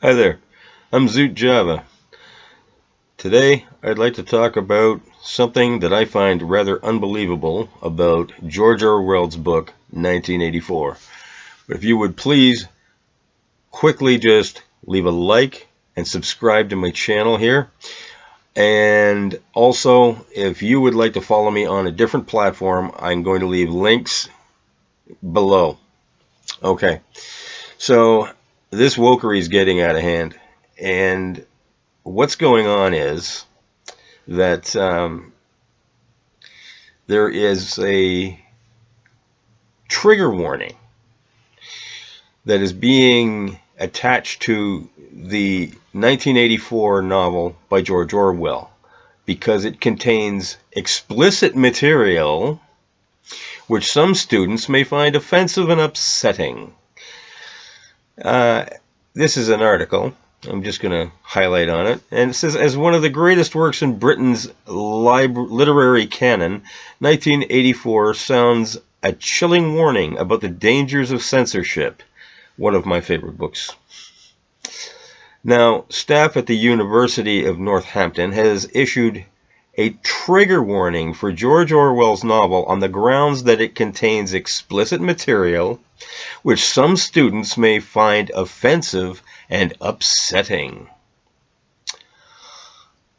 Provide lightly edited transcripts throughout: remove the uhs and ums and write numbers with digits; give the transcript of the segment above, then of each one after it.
Hi there, I'm Zoot Java. Today I'd like to talk about something that I find rather unbelievable about George Orwell's book 1984. But if you would please quickly just leave a like and subscribe to my channel here. And also, if you would like to follow me on a different platform, I'm going to leave links below. Okay, so this wokery is getting out of hand. And what's going on is that there is a trigger warning that is being attached to the 1984 novel by George Orwell because it contains explicit material which some students may find offensive and upsetting. Uh, this is an article. I'm just going to highlight on it. And it says, as one of the greatest works in Britain's literary canon, 1984 sounds a chilling warning about the dangers of censorship. One of my favorite books. Now, staff at the University of Northampton has issued a trigger warning for George Orwell's novel on the grounds that it contains explicit material which some students may find offensive and upsetting.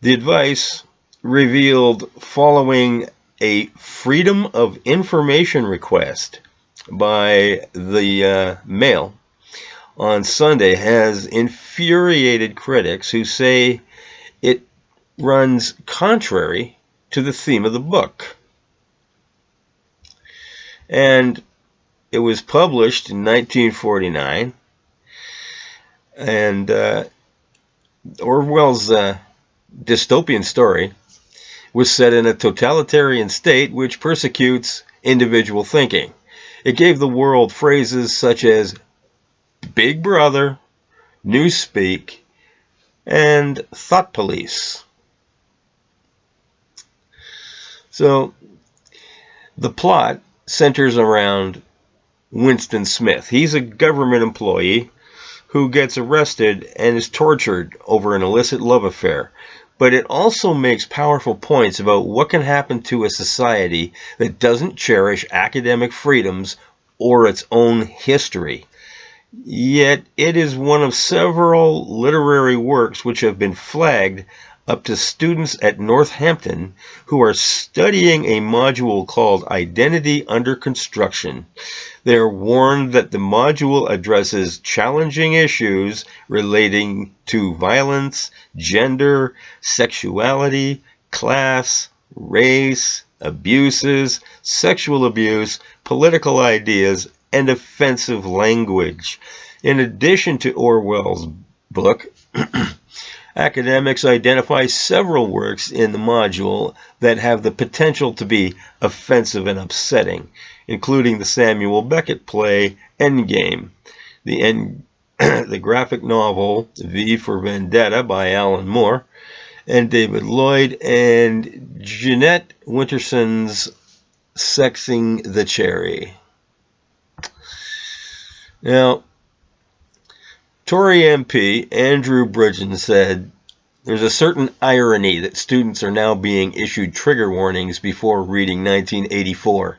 The advice revealed following a Freedom of Information request by the Mail on Sunday has infuriated critics who say it runs contrary to the theme of the book. And it was published in 1949, and Orwell's dystopian story was set in a totalitarian state which persecutes individual thinking. It gave the world phrases such as Big Brother, Newspeak, and Thought Police. So, the plot centers around Winston Smith. He's a government employee who gets arrested and is tortured over an illicit love affair. But it also makes powerful points about what can happen to a society that doesn't cherish academic freedoms or its own history. Yet it is one of several literary works which have been flagged up to students at Northampton who are studying a module called Identity Under Construction. They are warned that the module addresses challenging issues relating to violence, gender, sexuality, class, race, abuses, sexual abuse, political ideas, and offensive language. In addition to Orwell's book, academics identify several works in the module that have the potential to be offensive and upsetting, including the Samuel Beckett play Endgame, the graphic novel V for Vendetta by Alan Moore, and David Lloyd, and Jeanette Winterson's Sexing the Cherry. Now, Tory MP Andrew Bridgen said, there's a certain irony that students are now being issued trigger warnings before reading 1984.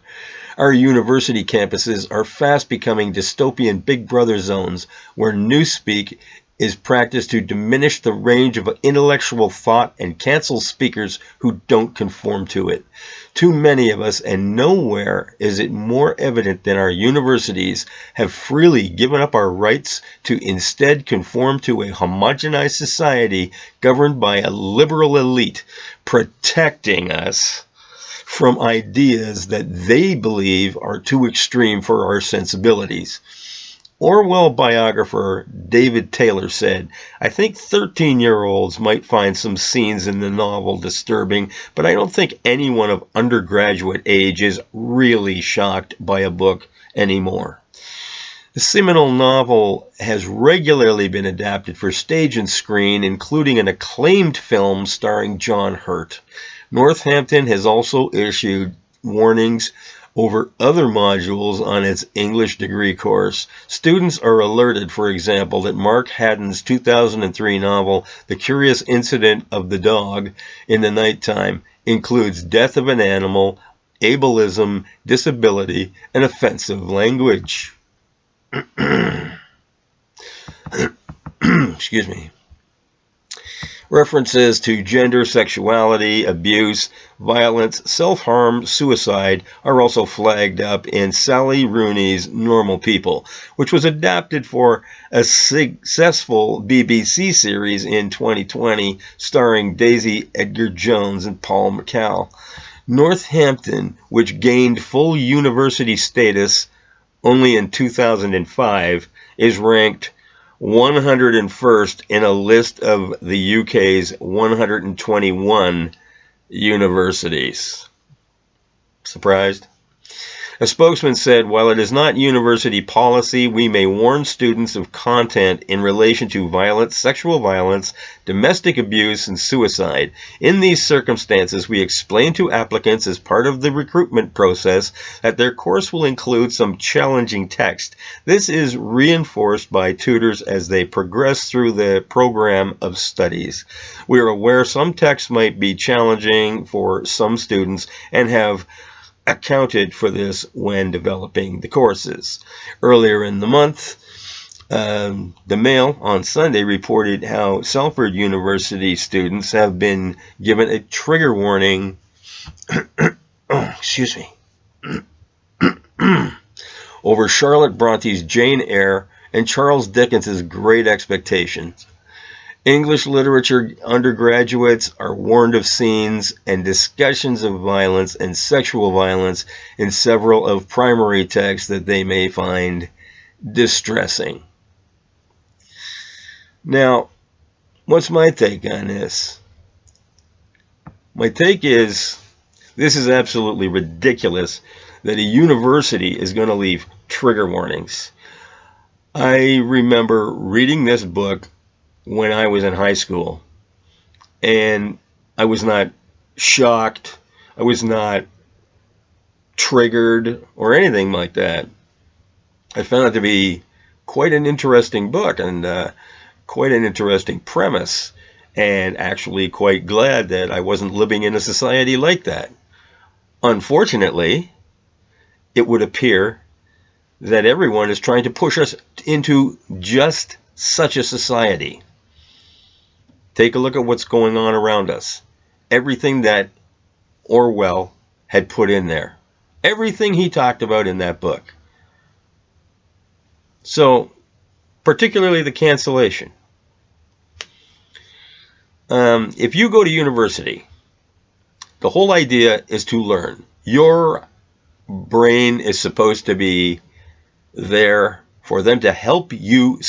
Our university campuses are fast becoming dystopian Big Brother zones where newspeak is practiced to diminish the range of intellectual thought and cancel speakers who don't conform to it. Too many of us, and nowhere is it more evident than our universities, have freely given up our rights to instead conform to a homogenized society governed by a liberal elite, protecting us from ideas that they believe are too extreme for our sensibilities. Orwell biographer David Taylor said, I think 13-year-olds might find some scenes in the novel disturbing, but I don't think anyone of undergraduate age is really shocked by a book anymore. The seminal novel has regularly been adapted for stage and screen, including an acclaimed film starring John Hurt. Northampton has also issued warnings over other modules on its English degree course. Students are alerted, for example, that Mark Haddon's 2003 novel, The Curious Incident of the Dog in the Nighttime, includes death of an animal, ableism, disability, and offensive language. Excuse me. References to gender, sexuality, abuse, violence, self-harm, suicide are also flagged up in Sally Rooney's Normal People, which was adapted for a successful BBC series in 2020 starring Daisy Edgar-Jones and Paul McCall. Northampton, which gained full university status only in 2005, is ranked 101st in a list of the UK's 121 universities. Surprised? A spokesman said, while it is not university policy, we may warn students of content in relation to violence, sexual violence, domestic abuse, and suicide. In these circumstances, we explain to applicants as part of the recruitment process that their course will include some challenging text. This is reinforced by tutors as they progress through the program of studies. We are aware some texts might be challenging for some students and have accounted for this when developing the courses. Earlier in the month, the Mail on Sunday reported how Salford University students have been given a trigger warning over Charlotte Bronte's Jane Eyre and Charles Dickens's Great Expectations. English literature undergraduates are warned of scenes and discussions of violence and sexual violence in several of primary texts that they may find distressing. Now, what's my take on this? My take is this is absolutely ridiculous that a university is going to leave trigger warnings. I remember reading this book when I was in high school, and I was not shocked, I was not triggered or anything like that. I found it to be quite an interesting book and quite an interesting premise, and actually quite glad that I wasn't living in a society like that. Unfortunately, it would appear that everyone is trying to push us into just such a society. Take a look at what's going on around us. Everything that Orwell had put in there. Everything he talked about in that book. So, particularly the cancellation. If you go to university, the whole idea is to learn. Your brain is supposed to be there for them to help you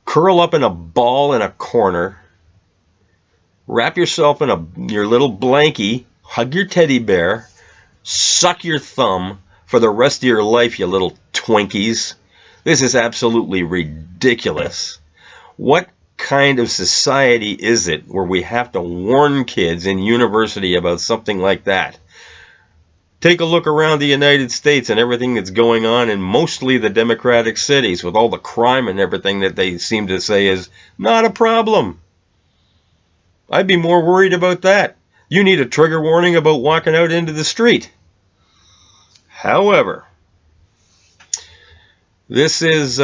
curl up in a ball in a corner, wrap yourself in your little blankie, hug your teddy bear, suck your thumb for the rest of your life, you little Twinkies. This is absolutely ridiculous. What kind of society is it where we have to warn kids in university about something like that? Take a look around the United States and everything that's going on in mostly the democratic cities with all the crime and everything that they seem to say is not a problem. I'd be more worried about that. You need a trigger warning about walking out into the street. However, this is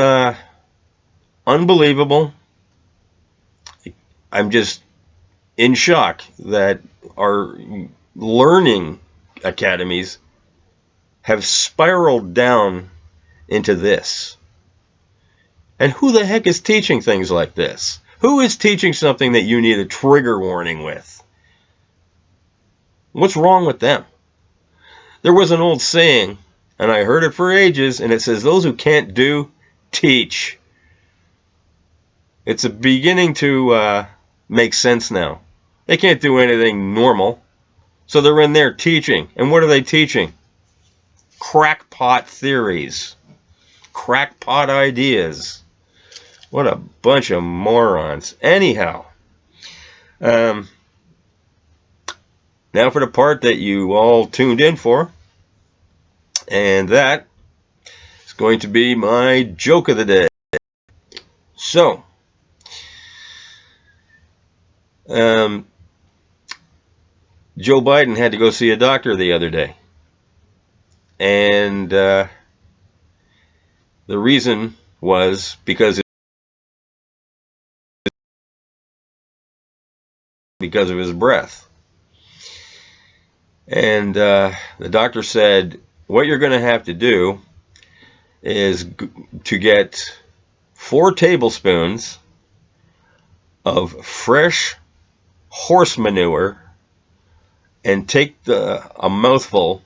unbelievable. I'm just in shock that our learning academies have spiraled down into this. And who the heck is teaching things like this? Who is teaching something that you need a trigger warning with? What's wrong with them? There was an old saying, and I heard it for ages, and it says, those who can't do, teach. It's beginning to make sense now. They can't do anything normal. So they're in there teaching. And what are they teaching? Crackpot theories. Crackpot ideas. What a bunch of morons. Anyhow, now for the part that you all tuned in for. And that is going to be my joke of the day. So, Joe Biden had to go see a doctor the other day. And the reason was because of his breath. And the doctor said, what you're going to have to do is to get 4 tablespoons of fresh horse manure and take a mouthful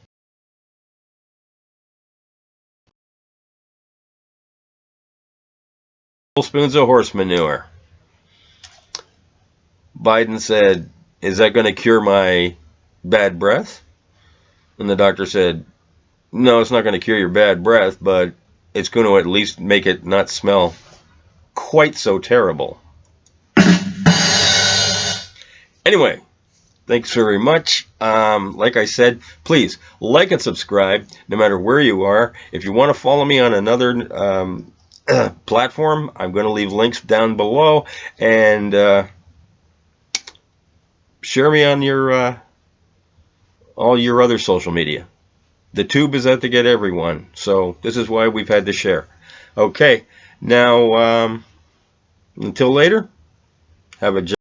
tablespoons of horse manure. Biden said, is that going to cure my bad breath? And the doctor said, no, it's not going to cure your bad breath, but it's going to at least make it not smell quite so terrible. Anyway, thanks very much. Like I said, please like and subscribe no matter where you are. If you want to follow me on another platform, I'm going to leave links down below. And share me on your all your other social media. The tube is out to get everyone, so this is why we've had to share. Okay, now until later, have a